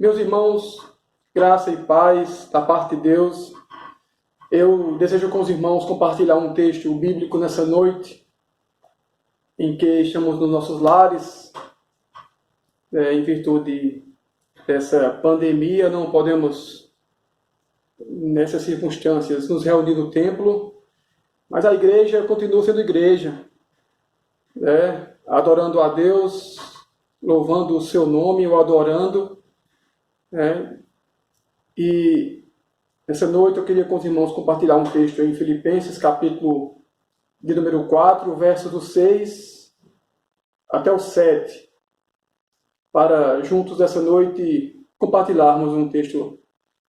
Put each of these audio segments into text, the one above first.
Meus irmãos, graça e paz da parte de Deus. Eu desejo com os irmãos compartilhar um texto bíblico nessa noite, em que estamos nos nossos lares, em virtude dessa pandemia, não podemos, nessas circunstâncias, nos reunir no templo, mas a igreja continua sendo igreja, adorando a Deus, louvando o seu nome, o adorando. E nessa noite eu queria com os irmãos compartilhar um texto em Filipenses, capítulo de número 4, versos do 6 até o 7, para juntos essa noite compartilharmos um texto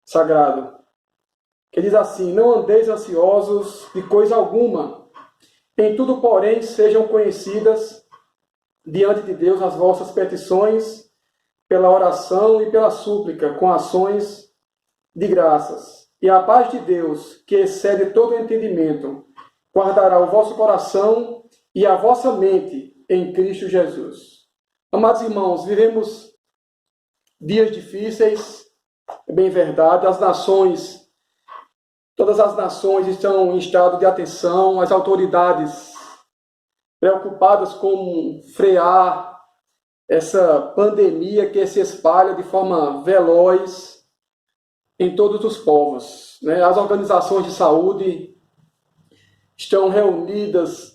sagrado, que diz assim: não andeis ansiosos de coisa alguma, em tudo, porém, sejam conhecidas diante de Deus as vossas petições, pela oração e pela súplica, com ações de graças. E a paz de Deus, que excede todo entendimento, guardará o vosso coração e a vossa mente em Cristo Jesus. Amados irmãos, vivemos dias difíceis, é bem verdade. Todas as nações estão em estado de atenção, as autoridades preocupadas com frear essa pandemia que se espalha de forma veloz em todos os povos, né? As organizações de saúde estão reunidas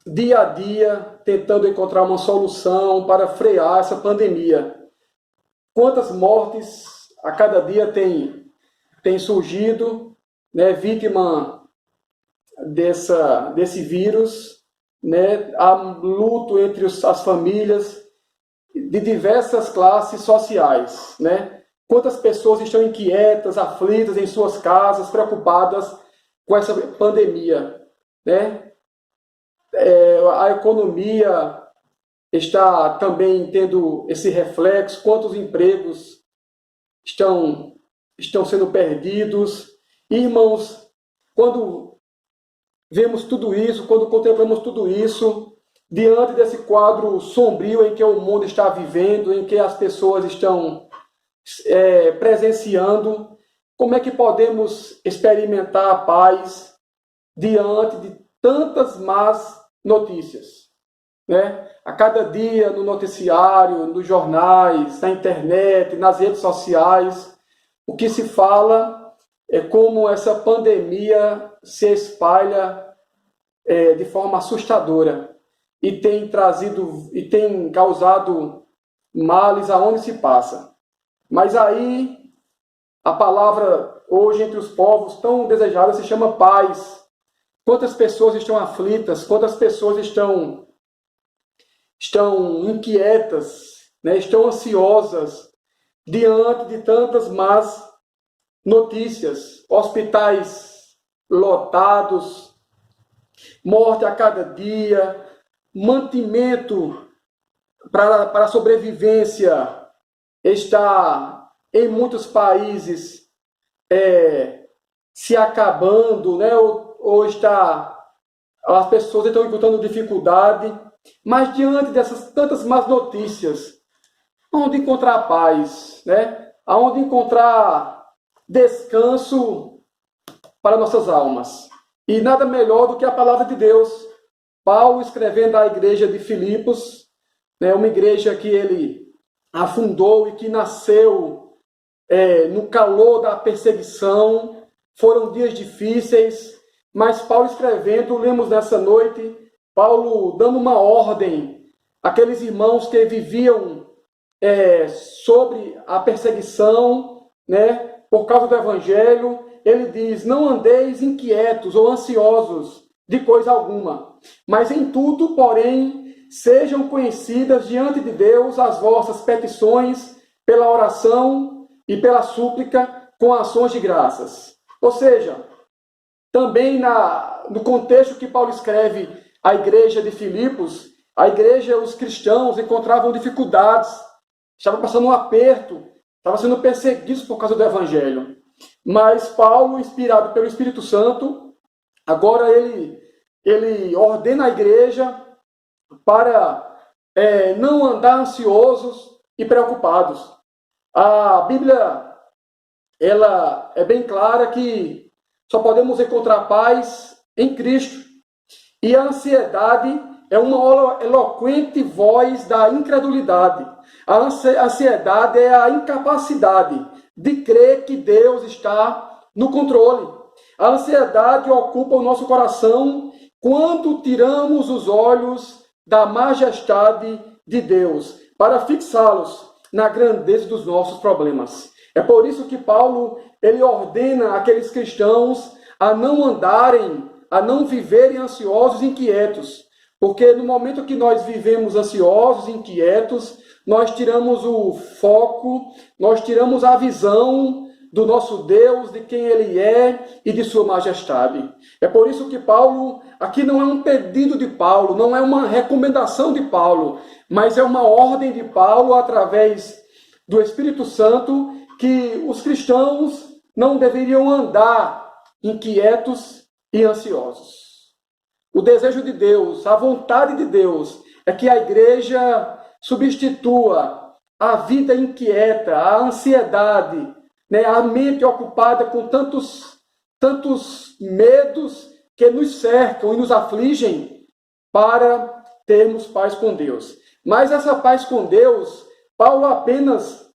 dia a dia, tentando encontrar uma solução para frear essa pandemia. Quantas mortes a cada dia tem surgido, né, vítima desse vírus, né? Há luto entre as famílias de diversas classes sociais, né? Quantas pessoas estão inquietas, aflitas em suas casas, preocupadas com essa pandemia, né? A economia está também tendo esse reflexo, quantos empregos estão sendo perdidos. Irmãos, quando vemos tudo isso, quando contemplamos tudo isso, diante desse quadro sombrio em que o mundo está vivendo, em que as pessoas estão presenciando, como é que podemos experimentar a paz diante de tantas más notícias, né? A cada dia no noticiário, nos jornais, na internet, nas redes sociais, o que se fala é como essa pandemia se espalha de forma assustadora e tem causado males aonde se passa. Mas aí a palavra hoje entre os povos tão desejada se chama paz. Quantas pessoas estão aflitas, quantas pessoas estão inquietas, né? Estão ansiosas diante de tantas más notícias, hospitais lotados, morte a cada dia, mantimento para a sobrevivência está em muitos países se acabando, né? ou as pessoas estão encontrando dificuldade, mas diante dessas tantas más notícias, onde encontrar paz, né? Aonde encontrar descanso para nossas almas. E nada melhor do que a palavra de Deus. Paulo escrevendo à igreja de Filipos, né? Uma igreja que ele afundou e que nasceu no calor da perseguição. Foram dias difíceis, mas Paulo escrevendo, lemos nessa noite, Paulo dando uma ordem àqueles irmãos que viviam sobre a perseguição, né, por causa do evangelho. Ele diz: não andeis inquietos ou ansiosos de coisa alguma, mas em tudo, porém, sejam conhecidas diante de Deus as vossas petições pela oração e pela súplica com ações de graças. Ou seja, também no contexto que Paulo escreve à igreja de Filipos, a igreja, os cristãos encontravam dificuldades, estavam passando um aperto, estavam sendo perseguidos por causa do evangelho. Mas Paulo, inspirado pelo Espírito Santo, agora ele ordena a igreja para não andar ansiosos e preocupados. A Bíblia ela é bem clara que só podemos encontrar paz em Cristo. E a ansiedade é uma eloquente voz da incredulidade. A ansiedade é a incapacidade de crer que Deus está no controle. A ansiedade ocupa o nosso coração quando tiramos os olhos da majestade de Deus para fixá-los na grandeza dos nossos problemas. É por isso que Paulo ele ordena aqueles cristãos a não andarem, a não viverem ansiosos e inquietos. Porque no momento que nós vivemos ansiosos e inquietos, nós tiramos o foco, nós tiramos a visão do nosso Deus, de quem Ele é e de sua majestade. É por isso que Paulo, aqui não é um pedido de Paulo, não é uma recomendação de Paulo, mas é uma ordem de Paulo através do Espírito Santo, que os cristãos não deveriam andar inquietos e ansiosos. O desejo de Deus, a vontade de Deus, é que a igreja substitua a vida inquieta, a ansiedade, né, a mente ocupada com tantos medos que nos cercam e nos afligem, para termos paz com Deus. Mas essa paz com Deus, Paulo apenas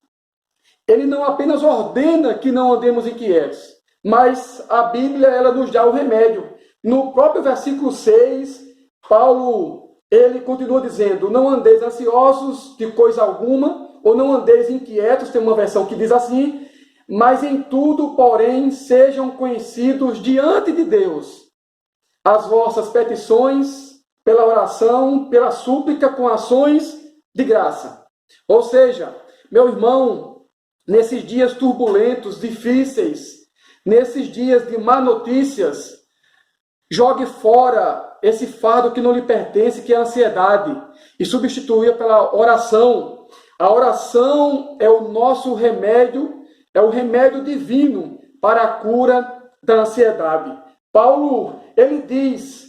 ele não apenas ordena que não andemos inquietos, mas a Bíblia ela nos dá o remédio. No próprio versículo 6, Paulo ele continua dizendo: não andeis ansiosos de coisa alguma, ou não andeis inquietos, tem uma versão que diz assim, mas em tudo, porém, sejam conhecidos diante de Deus as vossas petições, pela oração, pela súplica, com ações de graça. Ou seja, meu irmão, nesses dias turbulentos, difíceis, nesses dias de má notícias, jogue fora esse fardo que não lhe pertence, que é a ansiedade, e substitua pela oração. A oração é o nosso remédio, é o remédio divino para a cura da ansiedade. Paulo, ele diz,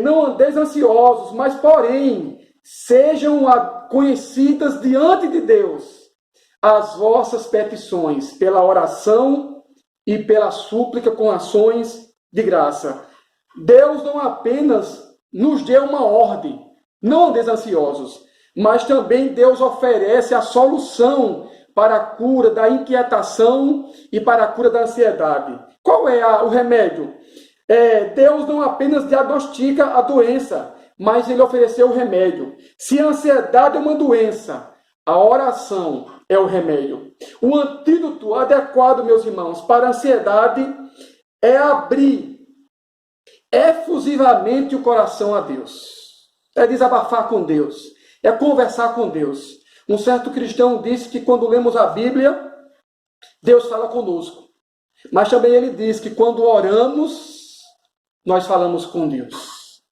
não andeis ansiosos, mas porém, sejam conhecidas diante de Deus as vossas petições, pela oração e pela súplica com ações de graça. Deus não apenas nos deu uma ordem, não andeis ansiosos, mas também Deus oferece a solução para a cura da inquietação e para a cura da ansiedade. Qual é o remédio? Deus não apenas diagnostica a doença, mas ele ofereceu o remédio. Se a ansiedade é uma doença, a oração é o remédio. O antídoto adequado, meus irmãos, para a ansiedade é abrir efusivamente o coração a Deus. É desabafar com Deus. É conversar com Deus. Um certo cristão disse que quando lemos a Bíblia, Deus fala conosco. Mas também ele diz que quando oramos, nós falamos com Deus.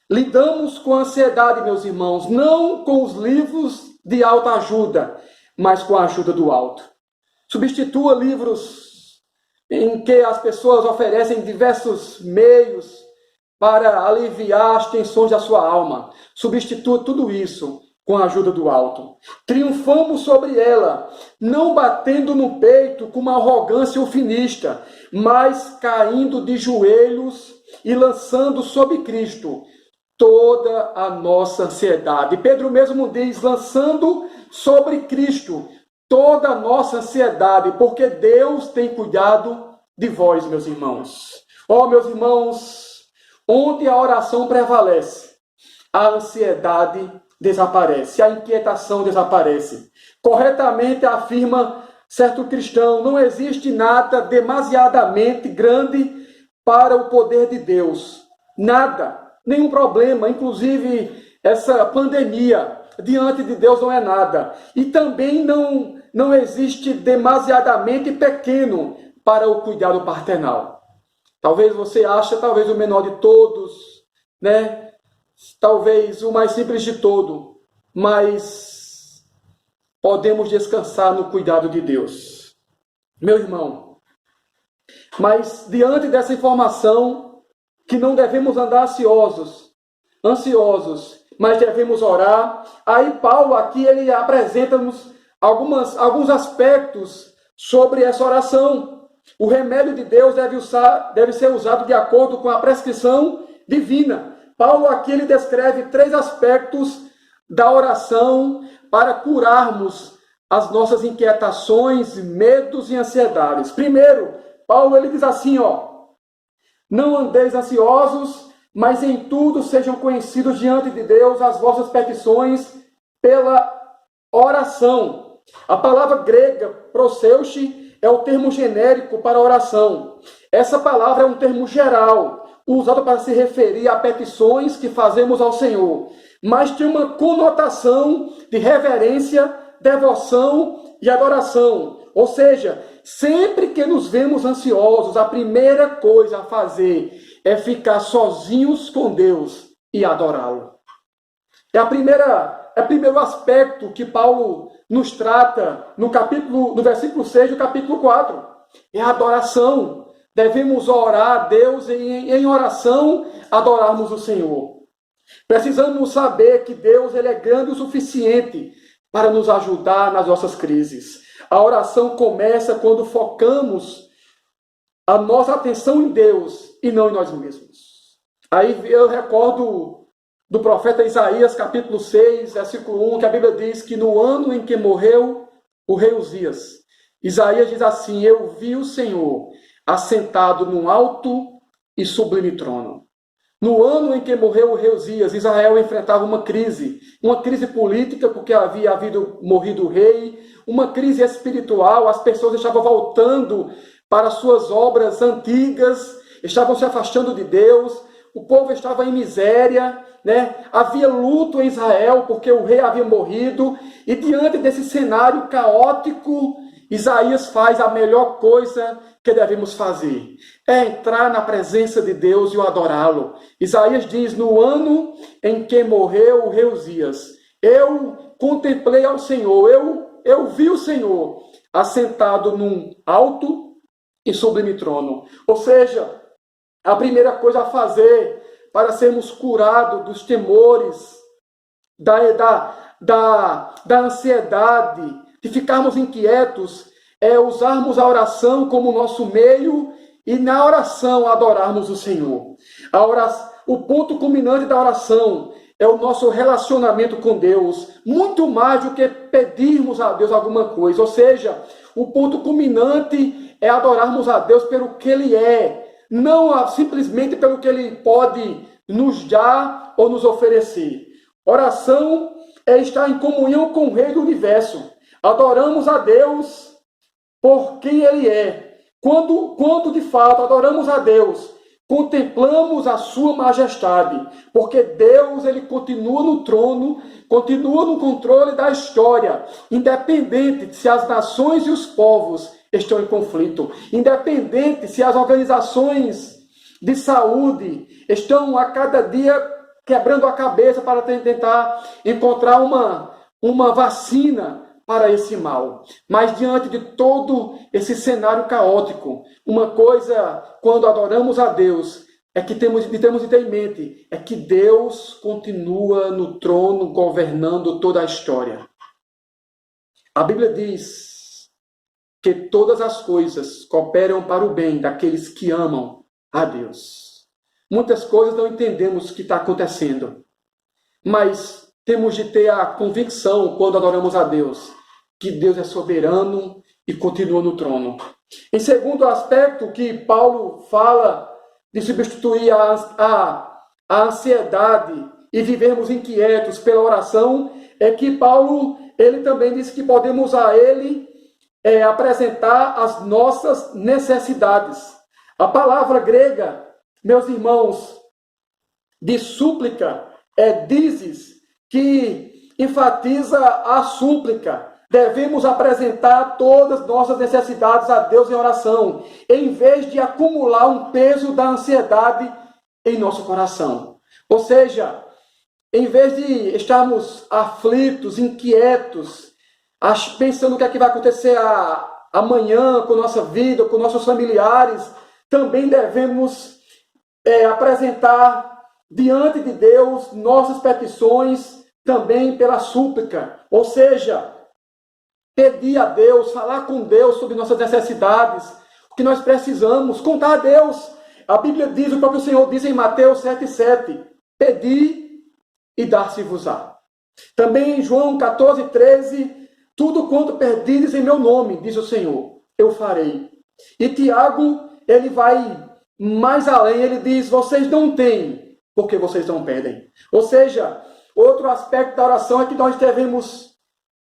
Lidamos com a ansiedade, meus irmãos, não com os livros de autoajuda, mas com a ajuda do alto. Substitua livros em que as pessoas oferecem diversos meios para aliviar as tensões da sua alma. Substitua tudo isso com a ajuda do alto. Triunfamos sobre ela, não batendo no peito com uma arrogância ufinista, mas caindo de joelhos e lançando sobre Cristo toda a nossa ansiedade. Pedro mesmo diz, lançando sobre Cristo toda a nossa ansiedade, porque Deus tem cuidado de vós, meus irmãos. Meus irmãos, onde a oração prevalece, a ansiedade desaparece, a inquietação desaparece. Corretamente afirma certo cristão, não existe nada demasiadamente grande para o poder de Deus. Nada, nenhum problema, inclusive essa pandemia, diante de Deus não é nada. E também não existe demasiadamente pequeno para o cuidado paternal. Talvez você ache, talvez o menor de todos, né? Talvez o mais simples de todo, mas podemos descansar no cuidado de Deus. Meu irmão, mas diante dessa informação, que não devemos andar ansiosos, mas devemos orar, aí Paulo aqui ele apresenta-nos alguns aspectos sobre essa oração. O remédio de Deus deve ser usado de acordo com a prescrição divina. Paulo aqui ele descreve 3 aspectos da oração para curarmos as nossas inquietações, medos e ansiedades. Primeiro, Paulo ele diz assim, não andeis ansiosos, mas em tudo sejam conhecidos diante de Deus as vossas petições pela oração. A palavra grega, proseuche, é o termo genérico para oração. Essa palavra é um termo geral, usado para se referir a petições que fazemos ao Senhor, mas tem uma conotação de reverência, devoção e adoração. Ou seja, sempre que nos vemos ansiosos, a primeira coisa a fazer é ficar sozinhos com Deus e adorá-lo. É o primeiro aspecto que Paulo nos trata no versículo 6 do capítulo 4. É a adoração. Devemos orar a Deus e em oração adorarmos o Senhor. Precisamos saber que Deus ele é grande o suficiente para nos ajudar nas nossas crises. A oração começa quando focamos a nossa atenção em Deus e não em nós mesmos. Aí eu recordo do profeta Isaías, capítulo 6, versículo 1, que a Bíblia diz que no ano em que morreu o rei Uzias. Isaías diz assim: eu vi o Senhor assentado num alto e sublime trono. No ano em que morreu o rei Uzias, Israel enfrentava uma crise política, porque havia morrido o rei, uma crise espiritual, as pessoas estavam voltando para suas obras antigas, estavam se afastando de Deus, o povo estava em miséria, né? Havia luto em Israel, porque o rei havia morrido, e diante desse cenário caótico, Isaías faz a melhor coisa que devemos fazer, é entrar na presença de Deus e o adorá-lo. Isaías diz: no ano em que morreu o rei Uzias, eu contemplei ao Senhor, eu vi o Senhor assentado num alto e sublime trono. Ou seja, a primeira coisa a fazer para sermos curados dos temores, da ansiedade, de ficarmos inquietos, é usarmos a oração como nosso meio e na oração adorarmos o Senhor. O ponto culminante da oração é o nosso relacionamento com Deus, muito mais do que pedirmos a Deus alguma coisa. Ou seja, o ponto culminante é adorarmos a Deus pelo que Ele é, não simplesmente pelo que Ele pode nos dar ou nos oferecer. Oração é estar em comunhão com o Rei do Universo. Adoramos a Deus por quem Ele é. Quando de fato adoramos a Deus, contemplamos a sua majestade, porque Deus, Ele continua no trono, continua no controle da história, independente se as nações e os povos estão em conflito, independente se as organizações de saúde estão a cada dia quebrando a cabeça para tentar encontrar uma vacina para esse mal. Mas diante de todo esse cenário caótico, uma coisa, quando adoramos a Deus, é que temos de ter em mente, é que Deus continua no trono, governando toda a história. A Bíblia diz que todas as coisas cooperam para o bem daqueles que amam a Deus. Muitas coisas não entendemos o que está acontecendo, mas temos de ter a convicção, quando adoramos a Deus, que Deus é soberano e continua no trono. Em segundo aspecto, que Paulo fala de substituir a ansiedade e vivermos inquietos pela oração, é que Paulo, ele também diz que podemos a ele apresentar as nossas necessidades. A palavra grega, meus irmãos, de súplica, dizes, que enfatiza a súplica. Devemos apresentar todas as nossas necessidades a Deus em oração, em vez de acumular um peso da ansiedade em nosso coração. Ou seja, em vez de estarmos aflitos, inquietos, pensando o que é que vai acontecer amanhã com nossa vida, com nossos familiares, também devemos apresentar diante de Deus nossas petições também pela súplica. Ou seja, pedir a Deus, falar com Deus sobre nossas necessidades, o que nós precisamos, contar a Deus. A Bíblia diz, o próprio Senhor diz em Mateus 7,7, pedi e dar-se-vos-á. Também em João 14,13, tudo quanto pedides em meu nome, diz o Senhor, eu farei. E Tiago, ele vai mais além, ele diz, vocês não têm, porque vocês não pedem. Ou seja, outro aspecto da oração é que nós devemos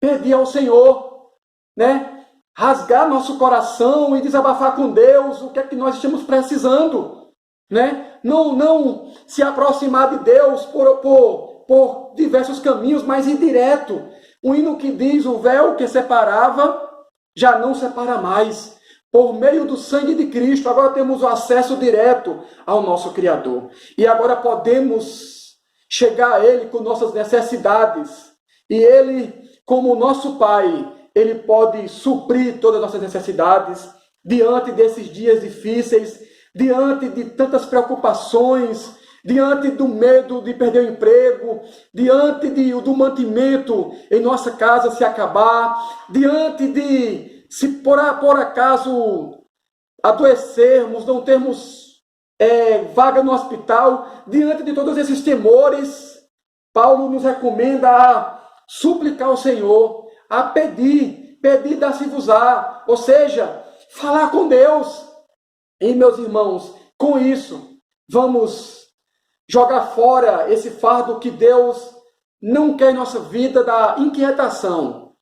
pedir ao Senhor, né? Rasgar nosso coração e desabafar com Deus o que é que nós estamos precisando, né? Não se aproximar de Deus por diversos caminhos, mas ir direto. O hino que diz, o véu que separava já não separa mais. Por meio do sangue de Cristo, agora temos o acesso direto ao nosso Criador. E agora podemos chegar a Ele com nossas necessidades. E Ele, como nosso Pai, Ele pode suprir todas as nossas necessidades diante desses dias difíceis, diante de tantas preocupações, diante do medo de perder o emprego, diante do mantimento em nossa casa se acabar, diante de, se por acaso adoecermos, não termos vaga no hospital, diante de todos esses temores, Paulo nos recomenda a suplicar ao Senhor, a pedir pedi, dá-se-vos-á. Ou seja, falar com Deus. E, meus irmãos, com isso, vamos jogar fora esse fardo que Deus não quer em nossa vida da inquietação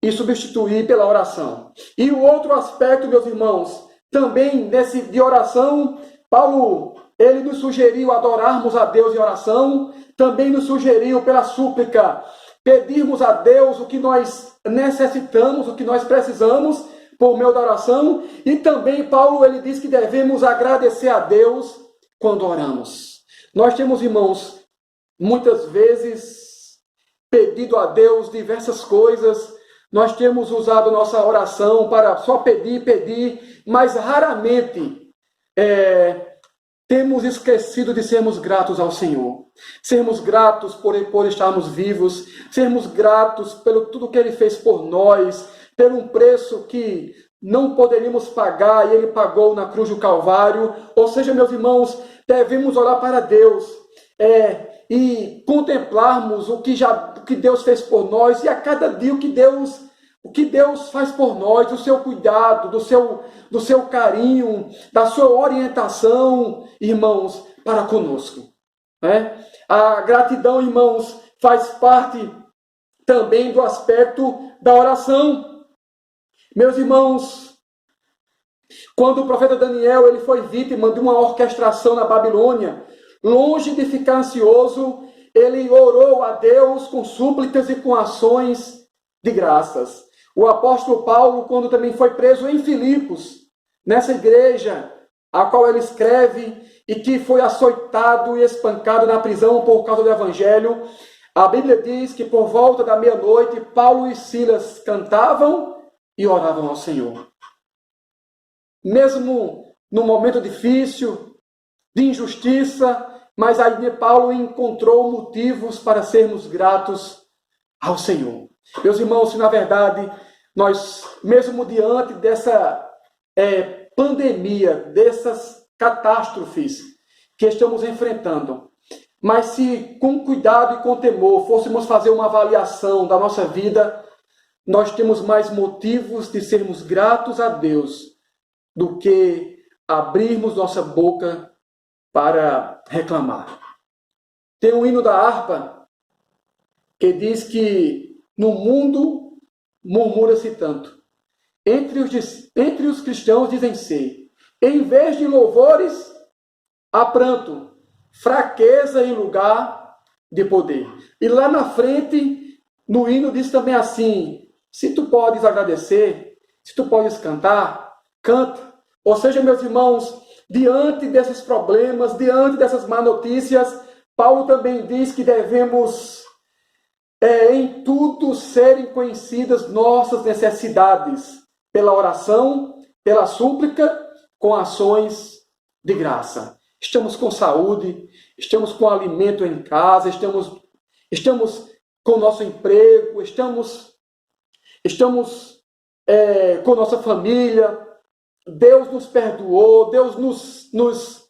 e substituir pela oração. E o outro aspecto, meus irmãos, também de oração, Paulo, ele nos sugeriu adorarmos a Deus em oração, também nos sugeriu pela súplica, pedirmos a Deus o que nós necessitamos, o que nós precisamos por meio da oração, e também Paulo, ele diz que devemos agradecer a Deus quando oramos. Nós temos, irmãos, muitas vezes pedido a Deus diversas coisas, nós temos usado nossa oração para só pedir, mas raramente temos esquecido de sermos gratos ao Senhor. Sermos gratos por estarmos vivos, sermos gratos pelo tudo que Ele fez por nós, pelo um preço que não poderíamos pagar e Ele pagou na cruz do Calvário. Ou seja, meus irmãos, devemos orar para Deus e contemplarmos o que Deus fez por nós, e a cada dia o que Deus faz por nós, do seu cuidado, do seu carinho, da sua orientação, irmãos, para conosco. A gratidão, irmãos, faz parte também do aspecto da oração. Meus irmãos, quando o profeta Daniel ele foi vítima de uma orquestração na Babilônia, longe de ficar ansioso, ele orou a Deus com súplicas e com ações de graças. O apóstolo Paulo, quando também foi preso em Filipos, nessa igreja a qual ele escreve, e que foi açoitado e espancado na prisão por causa do evangelho, a Bíblia diz que por volta da meia-noite, Paulo e Silas cantavam e oravam ao Senhor. Mesmo num momento difícil, de injustiça, mas aí Paulo encontrou motivos para sermos gratos ao Senhor. Meus irmãos, se na verdade nós, mesmo diante dessa pandemia, dessas catástrofes que estamos enfrentando, mas se com cuidado e com temor fôssemos fazer uma avaliação da nossa vida, nós temos mais motivos de sermos gratos a Deus do que abrirmos nossa boca para reclamar. Tem um hino da harpa que diz que no mundo murmura-se tanto. Entre os cristãos dizem ser, em vez de louvores, há pranto, fraqueza em lugar de poder. E lá na frente, no hino diz também assim, se tu podes agradecer, se tu podes cantar, canta. Ou seja, meus irmãos, diante desses problemas, diante dessas má notícias, Paulo também diz que devemos em tudo serem conhecidas nossas necessidades, pela oração, pela súplica, com ações de graça. Estamos com saúde, estamos com alimento em casa, estamos com nosso emprego, estamos com nossa família. Deus nos perdoou, Deus nos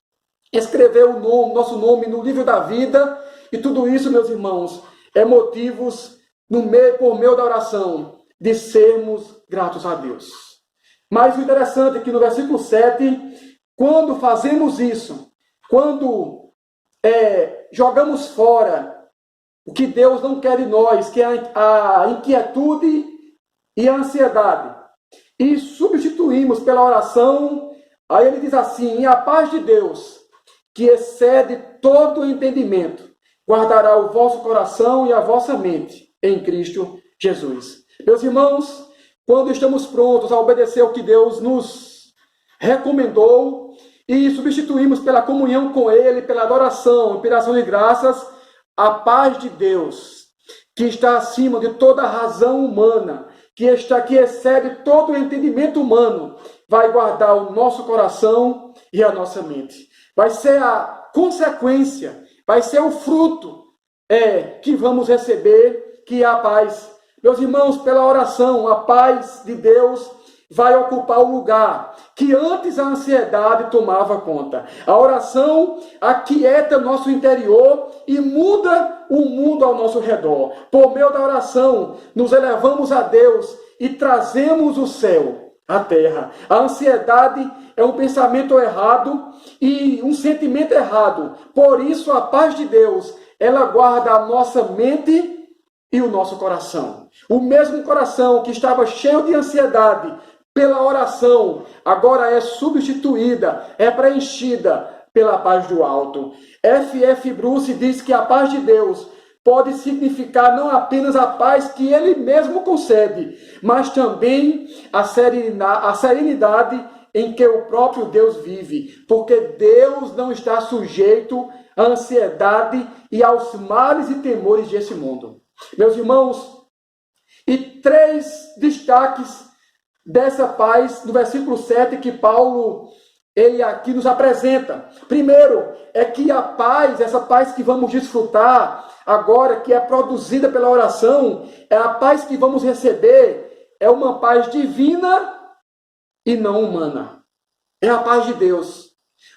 escreveu nosso nome no livro da vida, e tudo isso, meus irmãos, é motivos, por meio da oração, de sermos gratos a Deus. Mas o interessante é que no versículo 7, quando fazemos isso, quando jogamos fora o que Deus não quer de nós, que é a inquietude e a ansiedade, e substituímos pela oração, aí ele diz assim, e a paz de Deus, que excede todo o entendimento, guardará o vosso coração e a vossa mente em Cristo Jesus. Meus irmãos, quando estamos prontos a obedecer o que Deus nos recomendou e substituímos pela comunhão com Ele, pela adoração, pela ação de graças, a paz de Deus, que está acima de toda a razão humana, que excede todo o entendimento humano, vai guardar o nosso coração e a nossa mente. Vai ser a consequência, vai ser o fruto que vamos receber, que é a paz. Meus irmãos, pela oração, a paz de Deus vai ocupar o lugar que antes a ansiedade tomava conta. A oração aquieta nosso interior e muda o mundo ao nosso redor. Por meio da oração, nos elevamos a Deus e trazemos o céu à terra. A ansiedade é um pensamento errado e um sentimento errado. Por isso, a paz de Deus, ela guarda a nossa mente e o nosso coração. O mesmo coração que estava cheio de ansiedade pela oração, agora é substituída, é preenchida pela paz do alto. F.F. Bruce diz que a paz de Deus pode significar não apenas a paz que Ele mesmo concede, mas também a serenidade em que o próprio Deus vive, porque Deus não está sujeito à ansiedade e aos males e temores desse mundo. Meus irmãos, e 3 destaques dessa paz no versículo 7 que Paulo, ele aqui nos apresenta. Primeiro, é que a paz, essa paz que vamos desfrutar agora, que é produzida pela oração, é a paz que vamos receber, é uma paz divina e não humana. É a paz de Deus.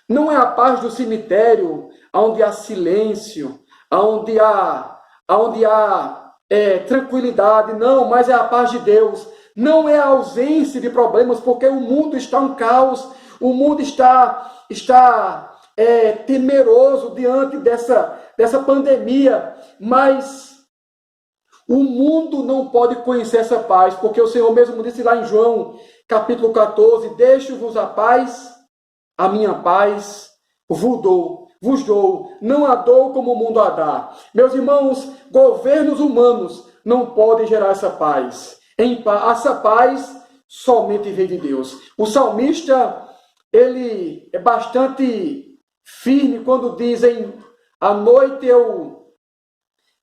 Não é a paz do cemitério, onde há silêncio, onde há tranquilidade, não, mas é a paz de Deus. Não é a ausência de problemas, porque o mundo está um caos, o mundo está temeroso diante dessa pandemia, mas o mundo não pode conhecer essa paz, porque o Senhor mesmo disse lá em João, capítulo 14, deixo-vos a minha paz vos dou, não a dou como o mundo a dá. Meus irmãos, governos humanos não podem gerar essa paz. Essa paz somente vem de Deus. O salmista, ele é bastante firme quando dizem, à noite eu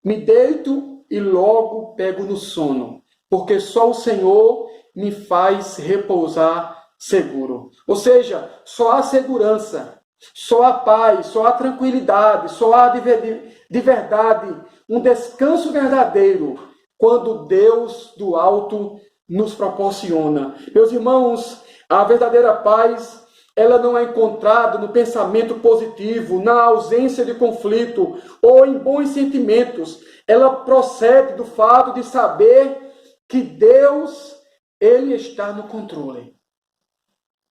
me deito e logo pego no sono, porque só o Senhor me faz repousar seguro. Ou seja, só há segurança, só há paz, só há tranquilidade, só há de verdade um descanso verdadeiro quando Deus do alto nos proporciona. Meus irmãos, a verdadeira paz, ela não é encontrada no pensamento positivo, na ausência de conflito ou em bons sentimentos. Ela procede do fato de saber que Deus, Ele está no controle.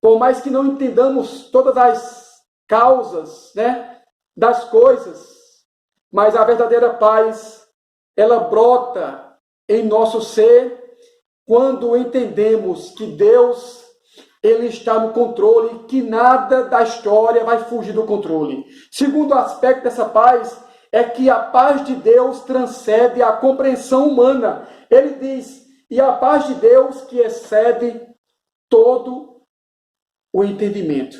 Por mais que não entendamos todas as causas, das coisas, mas a verdadeira paz, ela brota em nosso ser quando entendemos que Deus, Ele está no controle e que nada da história vai fugir do controle. Segundo aspecto dessa paz é que a paz de Deus transcende a compreensão humana. Ele diz, e a paz de Deus que excede todo o entendimento.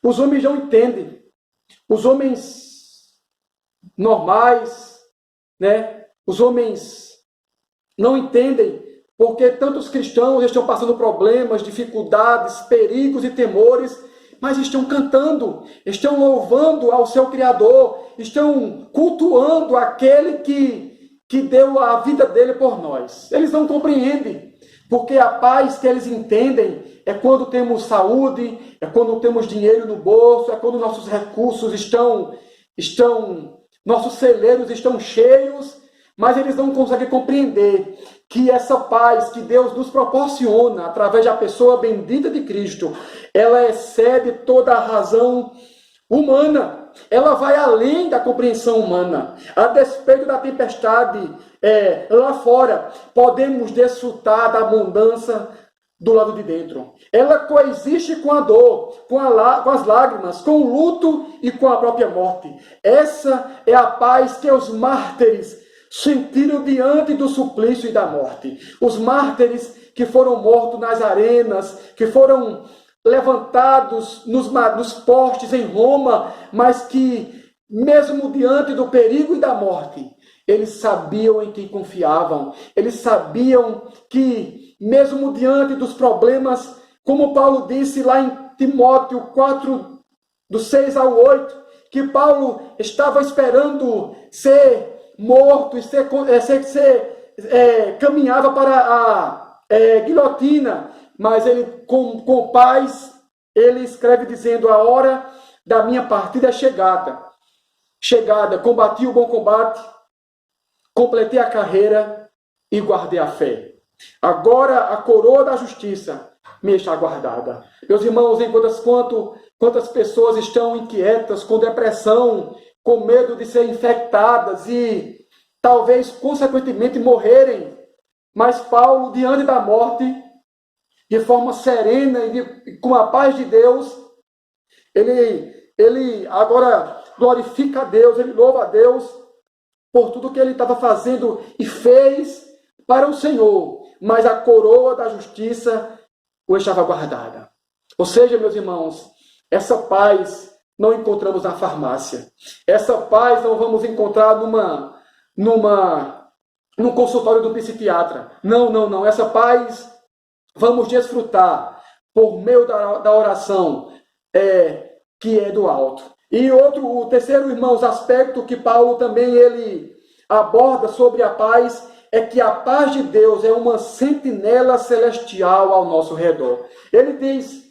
Os homens não entendem. Os homens normais, os homens não entendem porque tantos cristãos estão passando problemas, dificuldades, perigos e temores, mas estão cantando, estão louvando ao seu Criador, estão cultuando aquele que deu a vida dele por nós. Eles não compreendem, porque a paz que eles entendem é quando temos saúde, é quando temos dinheiro no bolso, é quando nossos recursos nossos celeiros estão cheios, mas eles não conseguem compreender que essa paz que Deus nos proporciona através da pessoa bendita de Cristo, ela excede toda a razão humana. Ela vai além da compreensão humana. A despeito da tempestade lá fora, podemos desfrutar da abundância do lado de dentro. Ela coexiste com a dor, com as lágrimas, com o luto e com a própria morte. Essa é a paz que os mártires sentiram diante do suplício e da morte. Os mártires que foram mortos nas arenas, que foram levantados nos postes em Roma, mas que, mesmo diante do perigo e da morte, eles sabiam em quem confiavam. Eles sabiam que, mesmo diante dos problemas, como Paulo disse lá em Timóteo 4, do 6 ao 8, que Paulo estava esperando ser morto e caminhava para a guilhotina, mas ele com paz, ele escreve dizendo, a hora da minha partida é chegada, combati o bom combate, completei a carreira e guardei a fé. Agora a coroa da justiça me está guardada. Meus irmãos, quantas pessoas estão inquietas, com depressão, com medo de ser infectadas e talvez, consequentemente, morrerem. Mas Paulo, diante da morte, de forma serena e com a paz de Deus, ele agora glorifica a Deus, ele louva a Deus por tudo que ele estava fazendo e fez para o Senhor. Mas a coroa da justiça o estava guardada. Ou seja, meus irmãos, essa paz não encontramos na farmácia. Essa paz não vamos encontrar num consultório do psiquiatra. Não. Essa paz vamos desfrutar por meio da oração que é do alto. E o terceiro, irmãos, aspecto que Paulo também ele aborda sobre a paz é que a paz de Deus é uma sentinela celestial ao nosso redor. Ele diz,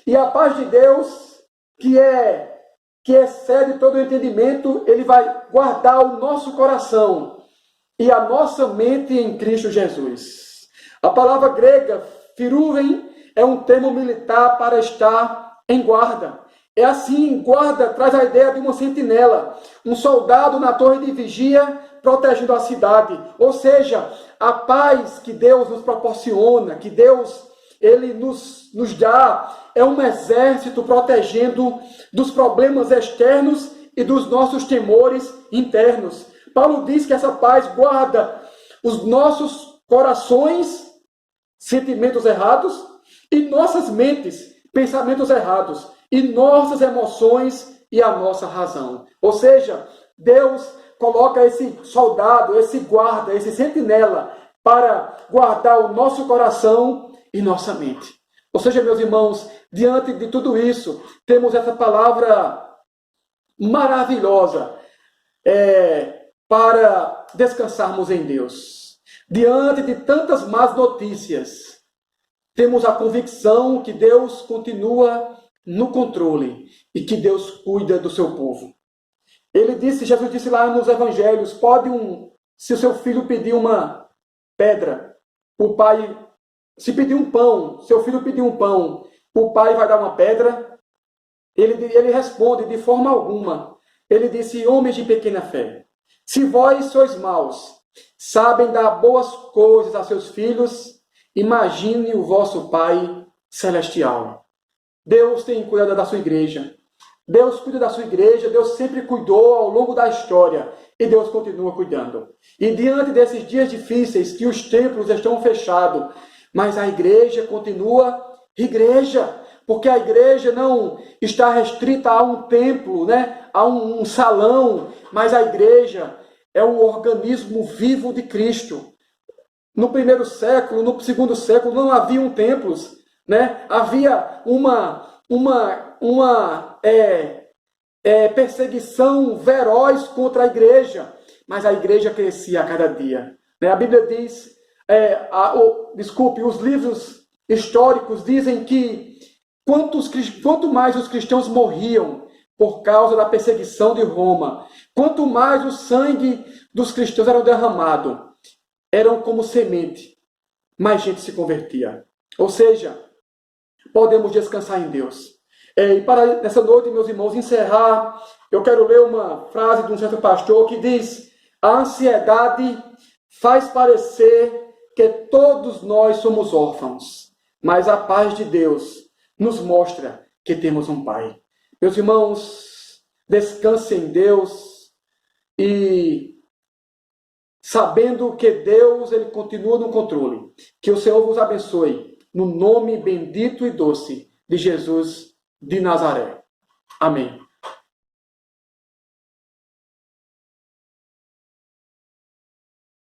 e a paz de Deus, que excede todo o entendimento, ele vai guardar o nosso coração e a nossa mente em Cristo Jesus. A palavra grega, firuven, é um termo militar para estar em guarda. É assim, guarda traz a ideia de uma sentinela, um soldado na torre de vigia protegendo a cidade. Ou seja, a paz que Deus nos proporciona, que Deus ele nos dá, é um exército protegendo dos problemas externos e dos nossos temores internos. Paulo diz que essa paz guarda os nossos corações, sentimentos errados, e nossas mentes, pensamentos errados, e nossas emoções e a nossa razão. Ou seja, Deus coloca esse soldado, esse guarda, esse sentinela para guardar o nosso coração e nossa mente. Ou seja, meus irmãos, diante de tudo isso, temos essa palavra maravilhosa para descansarmos em Deus. Diante de tantas más notícias, temos a convicção que Deus continua no controle e que Deus cuida do seu povo. Jesus disse lá nos evangelhos, se o seu filho pedir uma pedra, o pai, se pedir um pão, seu filho pedir um pão, o pai vai dar uma pedra? Ele responde, de forma alguma. Ele disse, homens de pequena fé, se vós sois maus, sabem dar boas coisas a seus filhos, imagine o vosso Pai Celestial. Deus tem cuidado da sua igreja. Deus cuida da sua igreja, Deus sempre cuidou ao longo da história e Deus continua cuidando. E diante desses dias difíceis que os templos estão fechados, mas a igreja continua igreja, porque a igreja não está restrita a um templo, a um salão, mas a igreja é o organismo vivo de Cristo. No primeiro século, no segundo século, não haviam templos, havia uma perseguição feroz contra a igreja, mas a igreja crescia a cada dia. A Bíblia diz, os livros históricos dizem que quanto mais os cristãos morriam por causa da perseguição de Roma, quanto mais o sangue dos cristãos era derramado, eram como semente, mais gente se convertia. Ou seja, podemos descansar em Deus. E para nessa noite, meus irmãos, encerrar, eu quero ler uma frase de um certo pastor que diz: a ansiedade faz parecer que todos nós somos órfãos, mas a paz de Deus nos mostra que temos um Pai. Meus irmãos, descansem em Deus e sabendo que Deus ele continua no controle. Que o Senhor vos abençoe, no nome bendito e doce de Jesus de Nazaré. Amém.